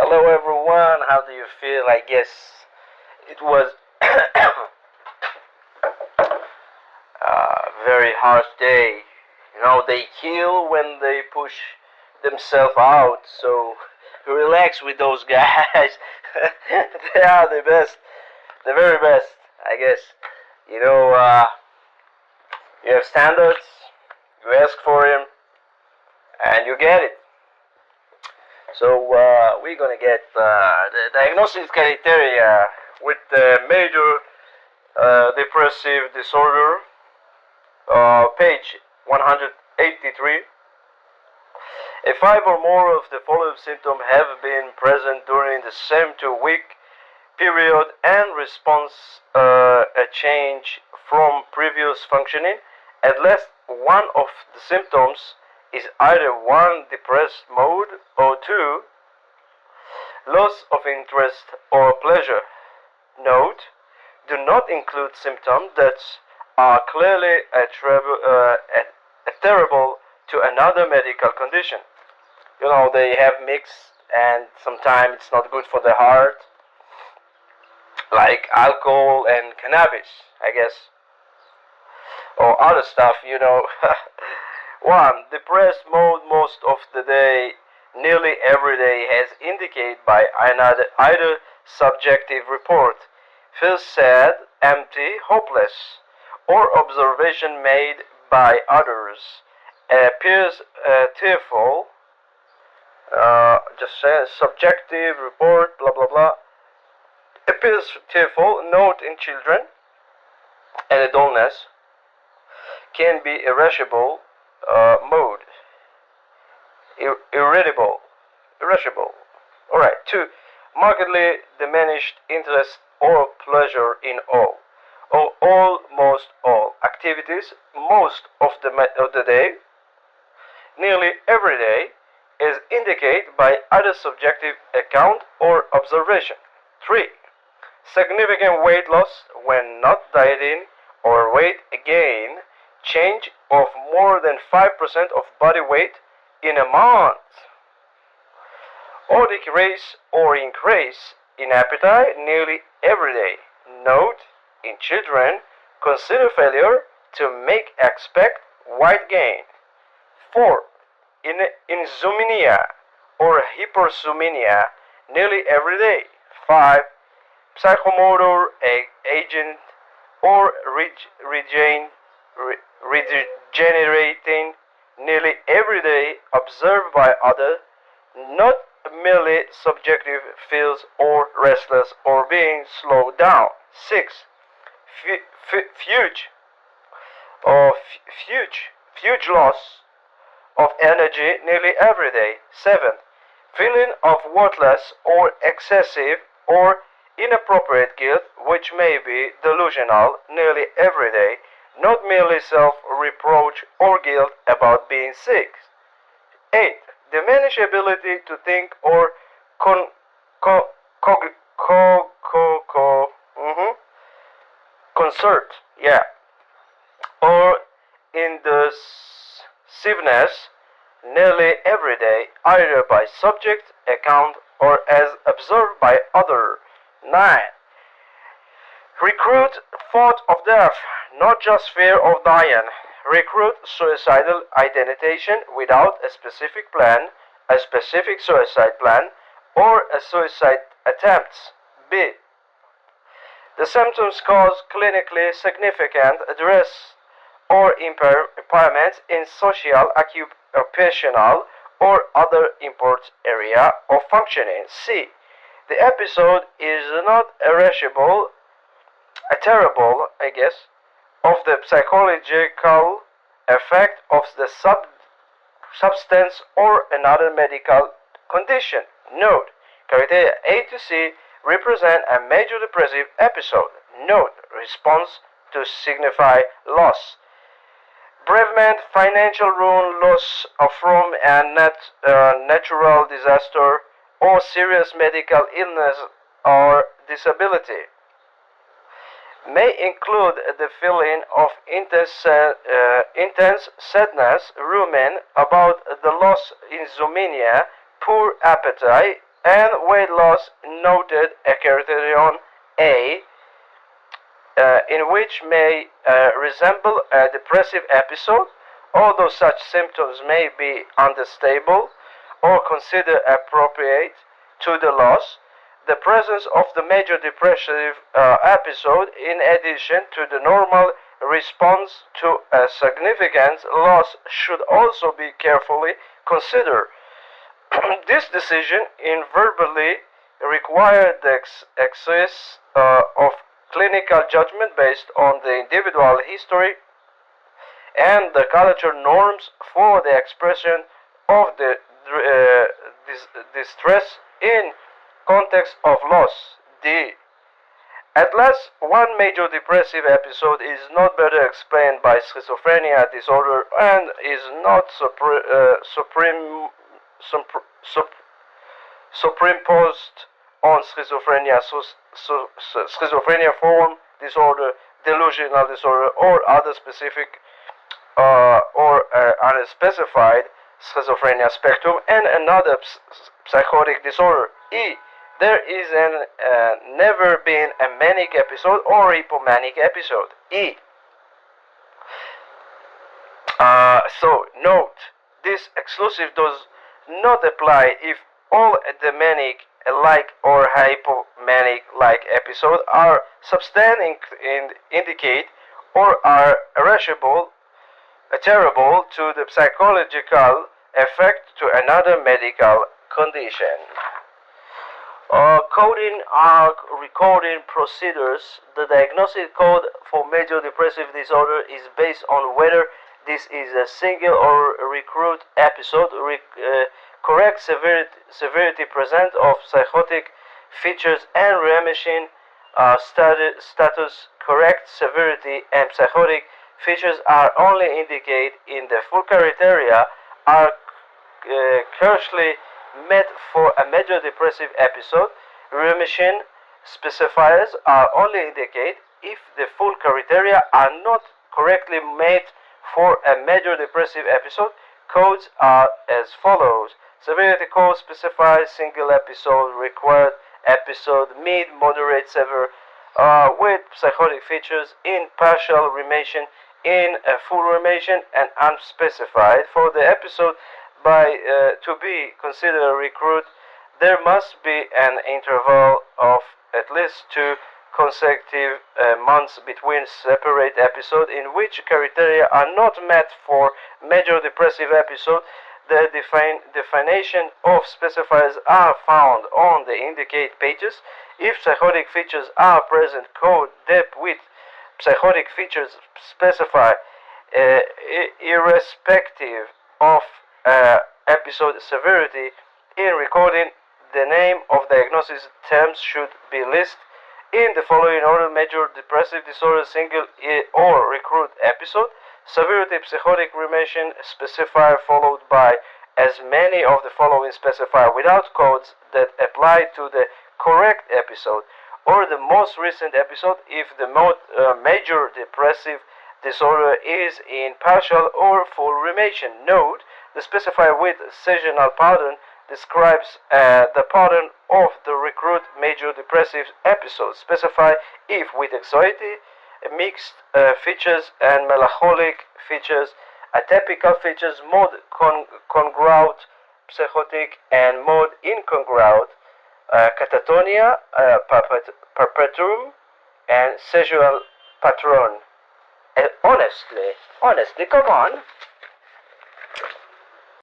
Hello everyone, how do you feel? I guess it was a very harsh day. They kill when they push themselves out, so relax with those guys. They are the best, the very best, I guess. You know, uh, you have standards, you ask for them, and you get it. So we're gonna get the diagnosis criteria with the major depressive disorder, page 183. If five or more of the following symptoms have been present during the same 2 week period and response a change from previous functioning, at least one of the symptoms is either one depressed mode or two loss of interest or pleasure. Note: do not include symptoms that are clearly terrible to another medical condition. They have mixed, and sometimes it's not good for the heart, like alcohol and cannabis, I guess, or other stuff. 1. Depressed mode most of the day, nearly every day, as indicated by either subjective report, feels sad, empty, hopeless, or observation made by others, appears tearful, just says subjective report, blah blah blah, appears tearful, note in children and adultness, can be irascible, mode, irritable. Alright, 2. Markedly diminished interest or pleasure in all, or almost all activities, most of the day, nearly every day, is indicated by either subjective account or observation. 3. Significant weight loss when not dieting, or weight gain, change of more than 5% of body weight in a month, or decrease or increase in appetite nearly every day. Note: in children, consider failure to make expect weight gain. 4. In insomnia or hypersomnia nearly every day. 5. Psychomotor agent or regenerating nearly every day, observed by others, not merely subjective feels or restless or being slowed down. 6. Huge loss of energy nearly every day. 7. Feeling of worthless or excessive or inappropriate guilt, which may be delusional, nearly every day, not merely self-reproach or guilt about being sick. 8. Diminished ability to think or con- co- cog- co- co- co- mhm, concert, or indecisiveness nearly every day, either by subject account or as observed by other. 9. Recruit thought of death, not just fear of dying. Recruit suicidal ideation without a specific plan, a specific suicide plan, or a suicide attempt. B. The symptoms cause clinically significant distress or impairment in social, occupational, or other important area of functioning. C. The episode is not irascible, terrible, I guess, of the psychological effect of the substance or another medical condition. Note: criteria A to C represent a major depressive episode. Note: response to signify loss. Bereavement, financial ruin, loss from a natural disaster, or serious medical illness or disability. May include the feeling of intense sadness, ruminating about the loss, insomnia, poor appetite, and weight loss noted a criterion A, in which may resemble a depressive episode, although such symptoms may be understandable or considered appropriate to the loss. The presence of the major depressive episode, in addition to the normal response to a significant loss, should also be carefully considered. This decision invariably required the exercise of clinical judgment based on the individual history and the cultural norms for the expression of the distress in context of loss. D. At last, one major depressive episode is not better explained by schizophrenia disorder and is not superimposed on schizophrenia, schizophrenia form disorder, delusional disorder, or other specific or unspecified schizophrenia spectrum, and another psychotic disorder. E. There is never been a manic episode or hypomanic episode. E. So note, this exclusive does not apply if all the manic-like or hypomanic-like episodes are substantial and indicate or are irreversible, terrible to the psychological effect to another medical condition. Coding are recording procedures. The diagnostic code for major depressive disorder is based on whether this is a single or recurrent episode, correct severity present of psychotic features and remission status. Correct severity and psychotic features are only indicated in the full criteria are clearly met for a major depressive episode. Remission specifiers are only indicated if the full criteria are not correctly met for a major depressive episode. Codes are as follows. Severity code specifies single episode, required episode, mid, moderate, severe, with psychotic features, in partial remission, in a full remission, and unspecified. For the episode to be considered recurrent, there must be an interval of at least 2 consecutive months between separate episodes in which criteria are not met. For major depressive episode, the definition of specifiers are found on the indicate pages. If psychotic features are present, code depth with psychotic features specify irrespective of episode severity. In recording, the name of diagnosis terms should be listed in the following order: major depressive disorder, single or recurrent episode, severity, psychotic remission specifier, followed by as many of the following specifier without codes that apply to the correct episode or the most recent episode if the major depressive disorder is in partial or full remission. Note, the specifier with seasonal pattern describes the pattern of the recurrent major depressive episode. Specify if with anxiety, mixed features and melancholic features, atypical features, mode congruent psychotic and mode incongruent, catatonia, perpetuum, and sexual pattern. Honestly, come on.